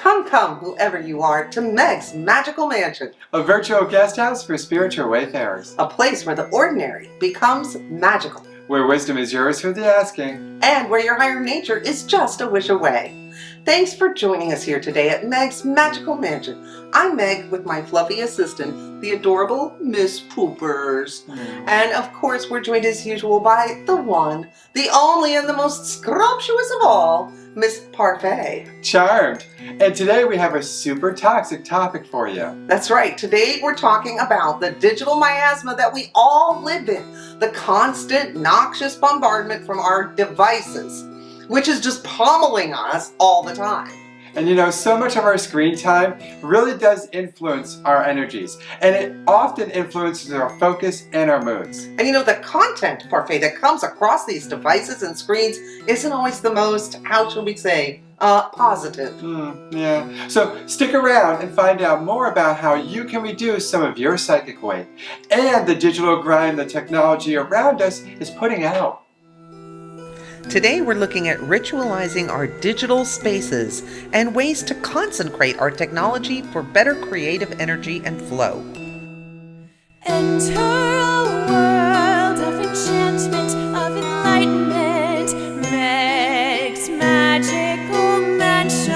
Come, whoever you are, to Meg's Magical Mansion, a virtual guest house for spiritual wayfarers, a place where the ordinary becomes magical, where wisdom is yours for the asking, and where your higher nature is just a wish away. Thanks for joining us here today at Meg's Magical Mansion. I'm Meg with my fluffy assistant, the adorable Miss Poopers. And of course, we're joined as usual by the one, the only, and the most scrumptious of all, Miss Parfait. Charmed. And today we have a super toxic topic for you. That's right. Today we're talking about the digital miasma that we all live in. The constant noxious bombardment from our devices, which is just pummeling us all the time. And you know, so much of our screen time really does influence our energies. And it often influences our focus and our moods. And you know, the content, Parfait, that comes across these devices and screens isn't always the most, how shall we say, positive. Yeah. So stick around and find out more about how you can reduce some of your psychic weight and the digital grime the technology around us is putting out. Today we're looking at ritualizing our digital spaces and ways to consecrate our technology for better creative energy and flow. Enter a world of enchantment, of enlightenment, Meg's Magical Mansion.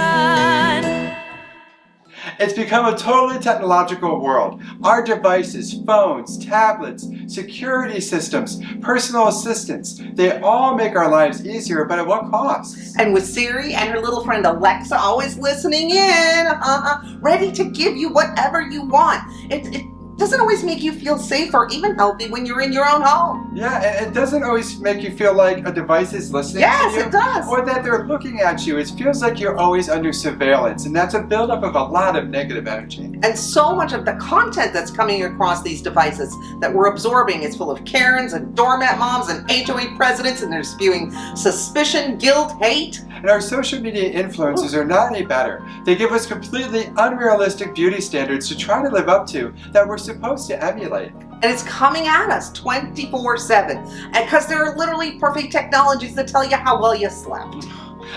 It's become a totally technological world. Our devices, phones, tablets, security systems, personal assistants, they all make our lives easier, but at what cost? And with Siri and her little friend Alexa always listening in, ready to give you whatever you want. It doesn't always make you feel safe or even healthy when you're in your own home. Yeah, it doesn't always make you feel like a device is listening to you. Yes, it does. Or that they're looking at you. It feels like you're always under surveillance, and that's a buildup of a lot of negative energy. And so much of the content that's coming across these devices that we're absorbing is full of Karens and doormat moms and HOA presidents, and they're spewing suspicion, guilt, hate. And our social media influencers are not any better. They give us completely unrealistic beauty standards to try to live up to that we're supposed to emulate. And it's coming at us 24/7. And because there are literally perfect technologies that tell you how well you slept.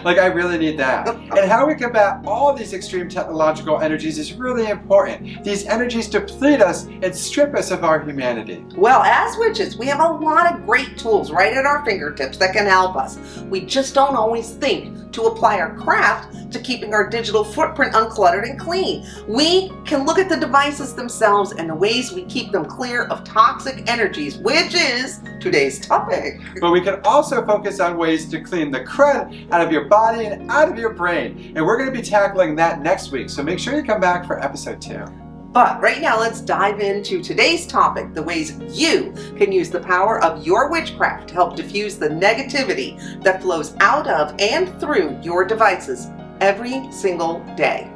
Like, I really need that. And how we combat all these extreme technological energies is really important. These energies deplete us and strip us of our humanity. Well, as witches, we have a lot of great tools right at our fingertips that can help us. We just don't always think to apply our craft to keeping our digital footprint uncluttered and clean. We can look at the devices themselves and the ways we keep them clear of toxic energies, which is today's topic. But we can also focus on ways to clean the crud out of your body and out of your brain. And we're going to be tackling that next week, so make sure you come back for episode 2. But right now, let's dive into today's topic, the ways you can use the power of your witchcraft to help diffuse the negativity that flows out of and through your devices every single day.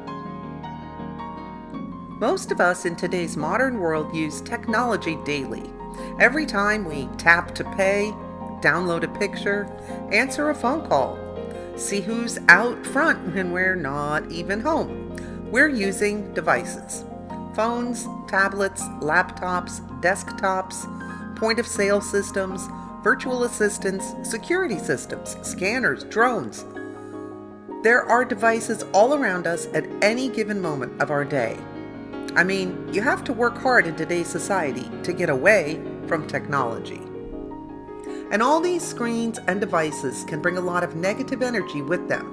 Most of us in today's modern world use technology daily. Every time we tap to pay, download a picture, answer a phone call, see who's out front when we're not even home, we're using devices. Phones, tablets, laptops, desktops, point-of-sale systems, virtual assistants, security systems, scanners, drones. There are devices all around us at any given moment of our day. I mean, you have to work hard in today's society to get away from technology. And all these screens and devices can bring a lot of negative energy with them.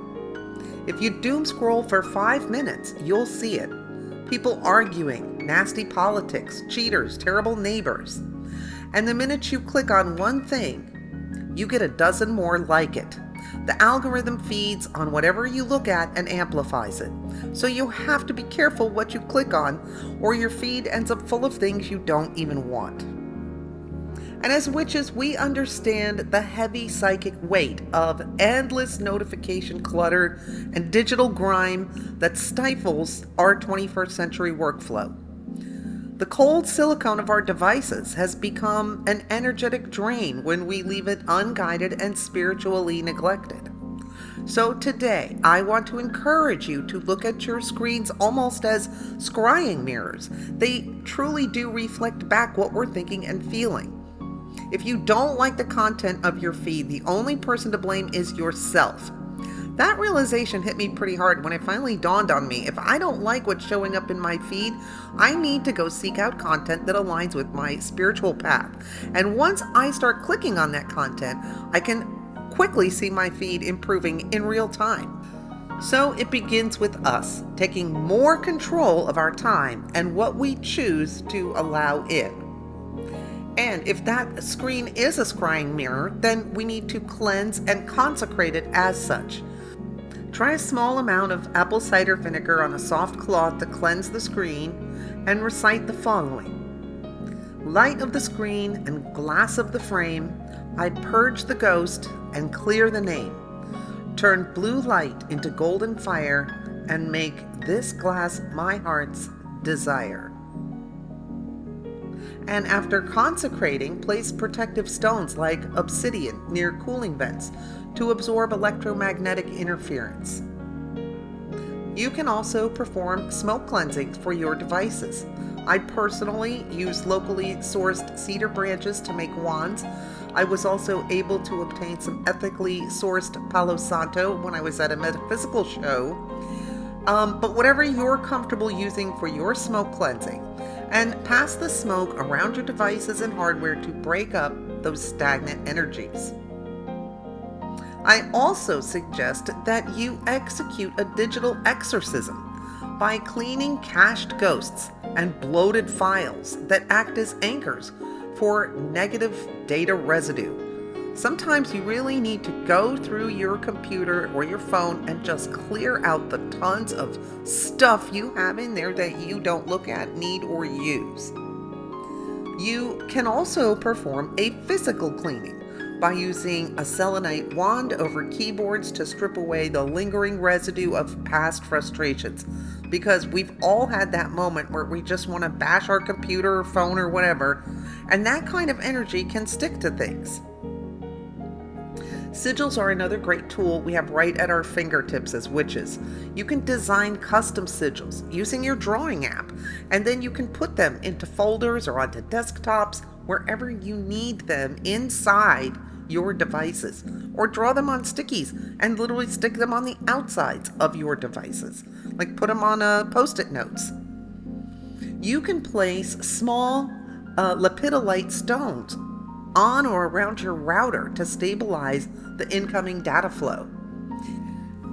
If you doom scroll for 5 minutes, you'll see it. People arguing, nasty politics, cheaters, terrible neighbors. And the minute you click on one thing, you get a dozen more like it. The algorithm feeds on whatever you look at and amplifies it. So you have to be careful what you click on, or your feed ends up full of things you don't even want. And as witches, we understand the heavy psychic weight of endless notification clutter and digital grime that stifles our 21st century workflow. The cold silicone of our devices has become an energetic drain when we leave it unguided and spiritually neglected. So today, I want to encourage you to look at your screens almost as scrying mirrors. They truly do reflect back what we're thinking and feeling. If you don't like the content of your feed, the only person to blame is yourself. That realization hit me pretty hard when it finally dawned on me. If I don't like what's showing up in my feed, I need to go seek out content that aligns with my spiritual path. And once I start clicking on that content, I can quickly see my feed improving in real time. So it begins with us taking more control of our time and what we choose to allow in. And if that screen is a scrying mirror, then we need to cleanse and consecrate it as such. Try a small amount of apple cider vinegar on a soft cloth to cleanse the screen and recite the following. Light of the screen and glass of the frame, I purge the ghost and clear the name. Turn blue light into golden fire and make this glass my heart's desire. And after consecrating, place protective stones like obsidian near cooling vents to absorb electromagnetic interference. You can also perform smoke cleansings for your devices. I personally use locally sourced cedar branches to make wands. I was also able to obtain some ethically sourced Palo Santo when I was at a metaphysical show. But whatever you're comfortable using for your smoke cleansing, and pass the smoke around your devices and hardware to break up those stagnant energies. I also suggest that you execute a digital exorcism by cleaning cached ghosts and bloated files that act as anchors for negative data residue. Sometimes you really need to go through your computer or your phone and just clear out the tons of stuff you have in there that you don't look at, need, or use. You can also perform a physical cleaning by using a selenite wand over keyboards to strip away the lingering residue of past frustrations. Because we've all had that moment where we just want to bash our computer or phone or whatever, and that kind of energy can stick to things. Sigils are another great tool we have right at our fingertips as witches. You can design custom sigils using your drawing app, and then you can put them into folders or onto desktops wherever you need them inside your devices, or draw them on stickies and literally stick them on the outsides of your devices, like put them on post-it notes. You can place small lepidolite stones on or around your router to stabilize the incoming data flow.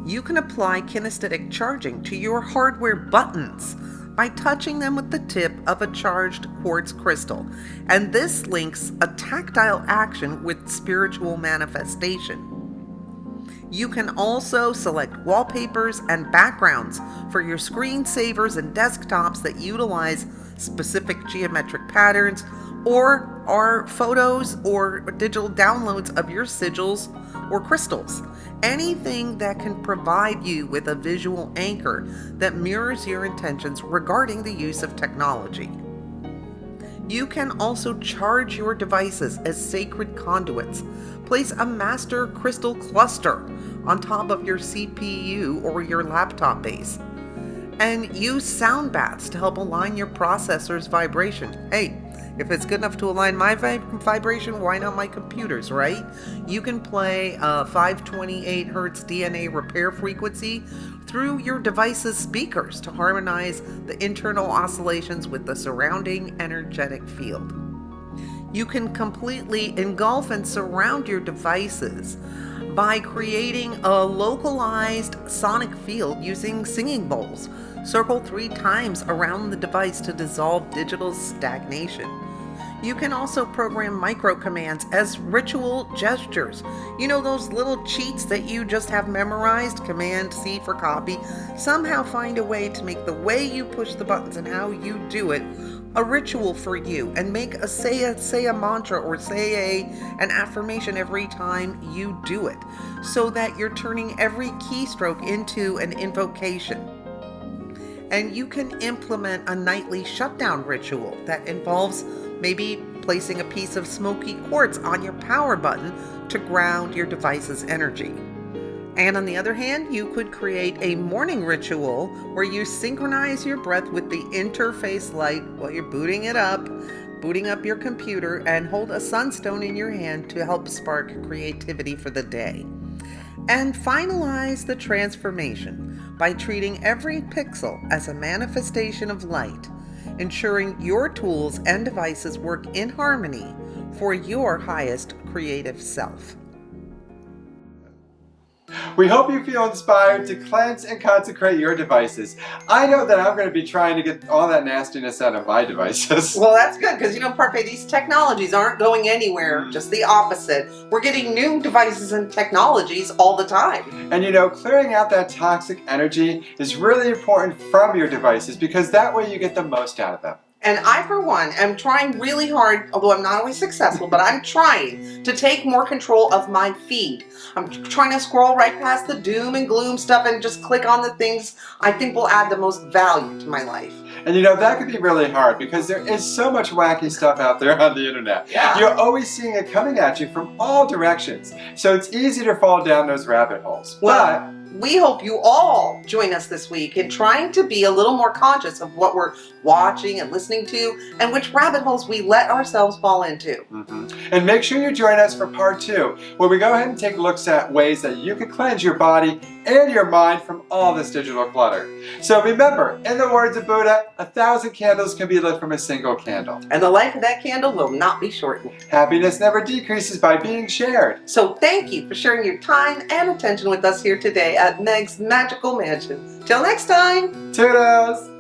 You can apply kinesthetic charging to your hardware buttons by touching them with the tip of a charged quartz crystal, and this links a tactile action with spiritual manifestation. You can also select wallpapers and backgrounds for your screensavers and desktops that utilize specific geometric patterns, or are photos or digital downloads of your sigils or crystals. Anything that can provide you with a visual anchor that mirrors your intentions regarding the use of technology. You can also charge your devices as sacred conduits. Place a master crystal cluster on top of your CPU or your laptop base. And use sound baths to help align your processor's vibration. Hey, if it's good enough to align my vibration, why not my computer's, right? You can play 528 Hz DNA repair frequency through your device's speakers to harmonize the internal oscillations with the surrounding energetic field. You can completely engulf and surround your devices by creating a localized sonic field using singing bowls. Circle 3 times around the device to dissolve digital stagnation. You can also program micro commands as ritual gestures. You know, those little cheats that you just have memorized, Command C for copy. Somehow find a way to make the way you push the buttons and how you do it a ritual for you, and make a say a mantra or say an affirmation every time you do it, so that you're turning every keystroke into an invocation. And you can implement a nightly shutdown ritual that involves maybe placing a piece of smoky quartz on your power button to ground your device's energy. And on the other hand, you could create a morning ritual where you synchronize your breath with the interface light while you're booting up your computer, and hold a sunstone in your hand to help spark creativity for the day. And finalize the transformation by treating every pixel as a manifestation of light, ensuring your tools and devices work in harmony for your highest creative self. We hope you feel inspired to cleanse and consecrate your devices. I know that I'm going to be trying to get all that nastiness out of my devices. Well, that's good, because Parfait, these technologies aren't going anywhere, just the opposite. We're getting new devices and technologies all the time. And clearing out that toxic energy is really important from your devices, because that way you get the most out of them. And I, for one, am trying really hard, although I'm not always successful, but I'm trying to take more control of my feed. I'm trying to scroll right past the doom and gloom stuff and just click on the things I think will add the most value to my life. And that can be really hard, because there is so much wacky stuff out there on the internet. Yeah. You're always seeing it coming at you from all directions. So it's easy to fall down those rabbit holes. Well, we hope you all join us this week in trying to be a little more conscious of what we're watching and listening to, and which rabbit holes we let ourselves fall into. And make sure you join us for part 2, where we go ahead and take looks at ways that you can cleanse your body and your mind from all this digital clutter. So remember, in the words of Buddha, 1,000 candles can be lit from a single candle. And the life of that candle will not be shortened. Happiness never decreases by being shared. So thank you for sharing your time and attention with us here today at Meg's Magical Mansion. Till next time! Toodles!